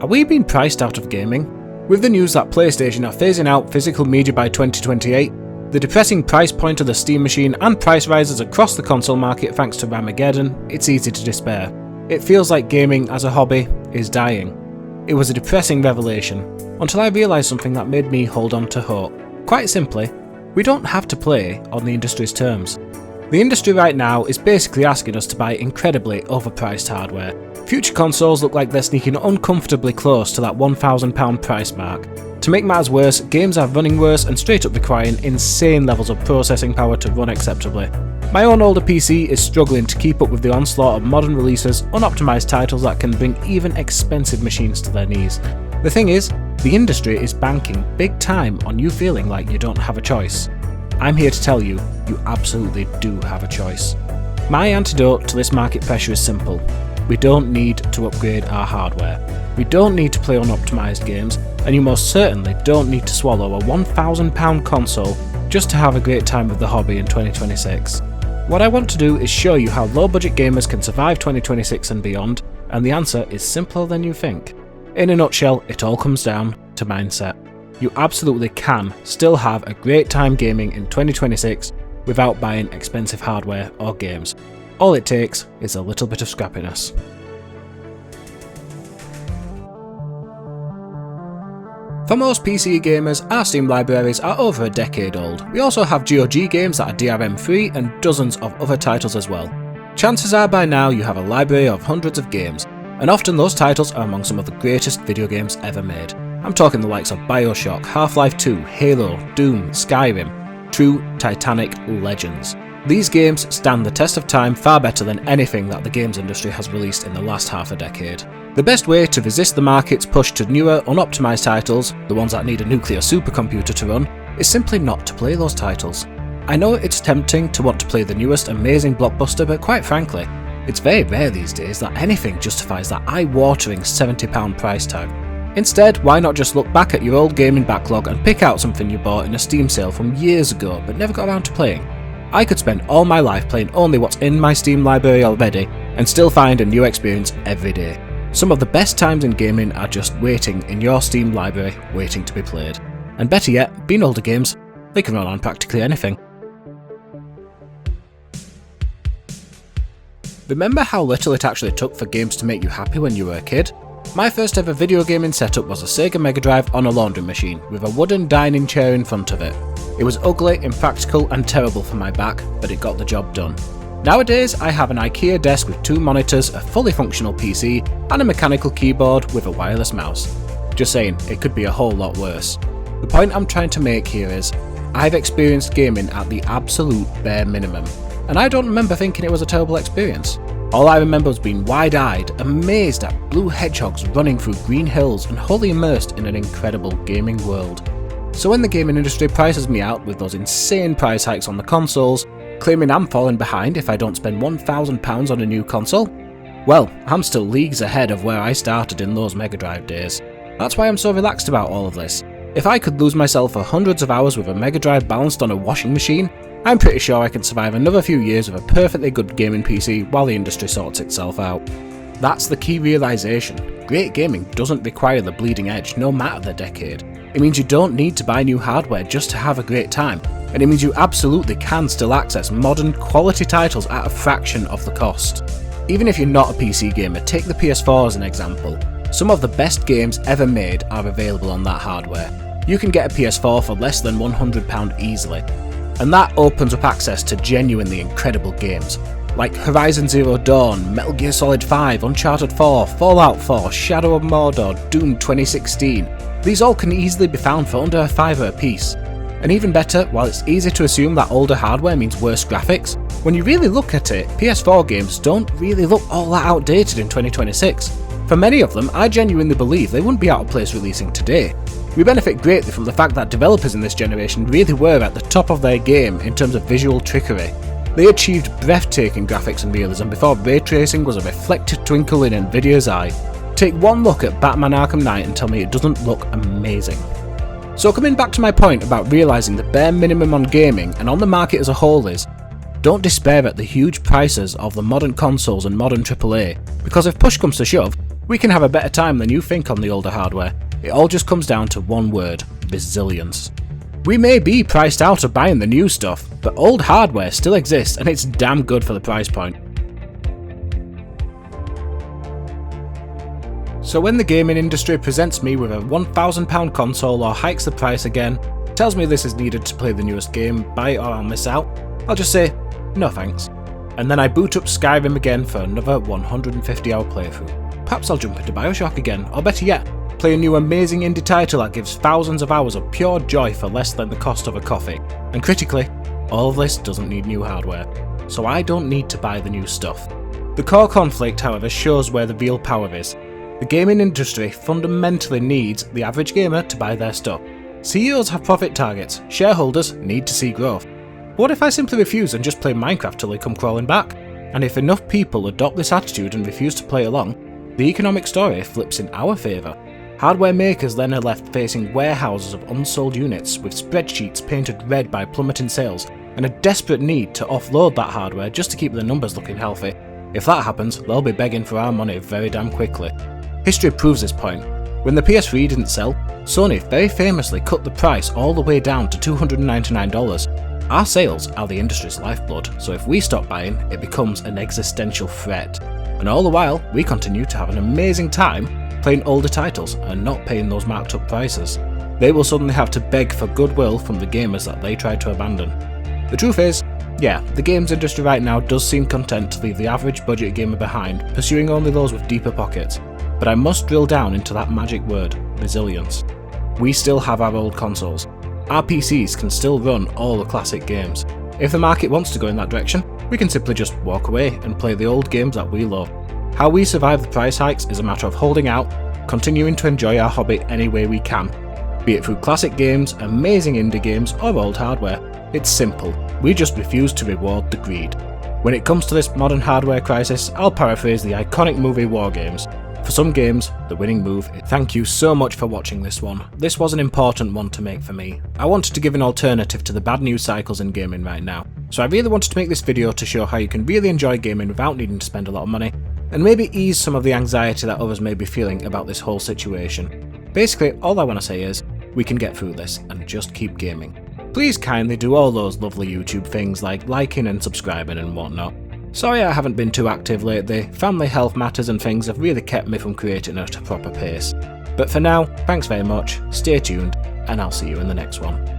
Are we being priced out of gaming? With the news that PlayStation are phasing out physical media by 2028, the depressing price point of the Steam machine and price rises across the console market thanks to Ramageddon, it's easy to despair. It feels like gaming as a hobby is dying. It was a depressing revelation, until I realised something that made me hold on to hope. Quite simply, we don't have to play on the industry's terms. The industry right now is basically asking us to buy incredibly overpriced hardware. Future consoles look like they're sneaking uncomfortably close to that £1,000 price mark. To make matters worse, games are running worse and straight up requiring insane levels of processing power to run acceptably. My own older PC is struggling to keep up with the onslaught of modern releases, unoptimised titles that can bring even expensive machines to their knees. The thing is, the industry is banking big time on you feeling like you don't have a choice. I'm here to tell you, you absolutely do have a choice. My antidote to this market pressure is simple. We don't need to upgrade our hardware. We don't need to play unoptimised games, and you most certainly don't need to swallow a £1,000 console just to have a great time with the hobby in 2026. What I want to do is show you how low budget gamers can survive 2026 and beyond, and the answer is simpler than you think. In a nutshell, it all comes down to mindset. You absolutely can still have a great time gaming in 2026 without buying expensive hardware or games. All it takes is a little bit of scrappiness. For most PC gamers, our Steam libraries are over a decade old. We also have GOG games that are DRM-free and dozens of other titles as well. Chances are by now you have a library of hundreds of games, and often those titles are among some of the greatest video games ever made. I'm talking the likes of BioShock, Half-Life 2, Halo, Doom, Skyrim, true Titanic legends. These games stand the test of time far better than anything that the games industry has released in the last half a decade. The best way to resist the market's push to newer, unoptimised titles, the ones that need a nuclear supercomputer to run, is simply not to play those titles. I know it's tempting to want to play the newest amazing blockbuster, but quite frankly, it's very rare these days that anything justifies that eye-watering £70 price tag. Instead, why not just look back at your old gaming backlog and pick out something you bought in a Steam sale from years ago but never got around to playing? I could spend all my life playing only what's in my Steam library already and still find a new experience every day. Some of the best times in gaming are just waiting in your Steam library, waiting to be played. And better yet, being older games, they can run on practically anything. Remember how little it actually took for games to make you happy when you were a kid? My first ever video gaming setup was a Sega Mega Drive on a laundry machine with a wooden dining chair in front of it. It was ugly, impractical and terrible for my back, but it got the job done. Nowadays, I have an IKEA desk with 2 monitors, a fully functional PC, and a mechanical keyboard with a wireless mouse. Just saying, it could be a whole lot worse. The point I'm trying to make here is, I've experienced gaming at the absolute bare minimum, and I don't remember thinking it was a terrible experience. All I remember was being wide-eyed, amazed at blue hedgehogs running through green hills and wholly immersed in an incredible gaming world. So when the gaming industry prices me out with those insane price hikes on the consoles, claiming I'm falling behind if I don't spend £1,000 on a new console, well, I'm still leagues ahead of where I started in those Mega Drive days. That's why I'm so relaxed about all of this. If I could lose myself for hundreds of hours with a Mega Drive balanced on a washing machine, I'm pretty sure I can survive another few years with a perfectly good gaming PC while the industry sorts itself out. That's the key realisation. Great gaming doesn't require the bleeding edge, no matter the decade. It means you don't need to buy new hardware just to have a great time, and it means you absolutely can still access modern, quality titles at a fraction of the cost. Even if you're not a PC gamer, take the PS4 as an example. Some of the best games ever made are available on that hardware. You can get a PS4 for less than £100 easily. And that opens up access to genuinely incredible games, like Horizon Zero Dawn, Metal Gear Solid 5, Uncharted 4, Fallout 4, Shadow of Mordor, Doom 2016. These all can easily be found for under £5 a piece. And even better, while it's easy to assume that older hardware means worse graphics, when you really look at it, PS4 games don't really look all that outdated in 2026. For many of them, I genuinely believe they wouldn't be out of place releasing today. We benefit greatly from the fact that developers in this generation really were at the top of their game in terms of visual trickery. They achieved breathtaking graphics and realism before ray tracing was a reflected twinkle in Nvidia's eye. Take one look at Batman Arkham Knight and tell me it doesn't look amazing. So coming back to my point about realising the bare minimum on gaming and on the market as a whole is, don't despair at the huge prices of the modern consoles and modern AAA, because if push comes to shove, We can have a better time than you think on the older hardware. It all just comes down to one word: resilience. We may be priced out of buying the new stuff, but old hardware still exists and it's damn good for the price point. So when the gaming industry presents me with a £1,000 console or hikes the price again, tells me this is needed to play the newest game, buy it or I'll miss out, I'll just say, no thanks. And then I boot up Skyrim again for another 150 hour playthrough. Perhaps I'll jump into Bioshock again, or better yet, play a new amazing indie title that gives thousands of hours of pure joy for less than the cost of a coffee. And critically, all of this doesn't need new hardware, so I don't need to buy the new stuff. The core conflict, however, shows where the real power is. The gaming industry fundamentally needs the average gamer to buy their stuff. CEOs have profit targets, shareholders need to see growth. But what if I simply refuse and just play Minecraft till they come crawling back? And if enough people adopt this attitude and refuse to play along, the economic story flips in our favour. Hardware makers then are left facing warehouses of unsold units with spreadsheets painted red by plummeting sales and a desperate need to offload that hardware just to keep their numbers looking healthy. If that happens, they'll be begging for our money very damn quickly. History proves this point. When the PS3 didn't sell, Sony very famously cut the price all the way down to $299. Our sales are the industry's lifeblood, so if we stop buying, it becomes an existential threat. And all the while, we continue to have an amazing time playing older titles and not paying those marked up prices. They will suddenly have to beg for goodwill from the gamers that they tried to abandon. The truth is, yeah, the games industry right now does seem content to leave the average budget gamer behind, pursuing only those with deeper pockets. But I must drill down into that magic word, resilience. We still have our old consoles. Our PCs can still run all the classic games. If the market wants to go in that direction, we can simply just walk away and play the old games that we love. How we survive the price hikes is a matter of holding out, continuing to enjoy our hobby any way we can. Be it through classic games, amazing indie games, or old hardware. It's simple, we just refuse to reward the greed. When it comes to this modern hardware crisis, I'll paraphrase the iconic movie War Games. For some games, the winning move is... Thank you so much for watching this one. This was an important one to make for me. I wanted to give an alternative to the bad news cycles in gaming right now. So I really wanted to make this video to show how you can really enjoy gaming without needing to spend a lot of money, and maybe ease some of the anxiety that others may be feeling about this whole situation. Basically, all I want to say is, we can get through this and just keep gaming. Please kindly do all those lovely YouTube things like liking and subscribing and whatnot. Sorry I haven't been too active lately, family health matters and things have really kept me from creating at a proper pace. But for now, thanks very much, stay tuned, and I'll see you in the next one.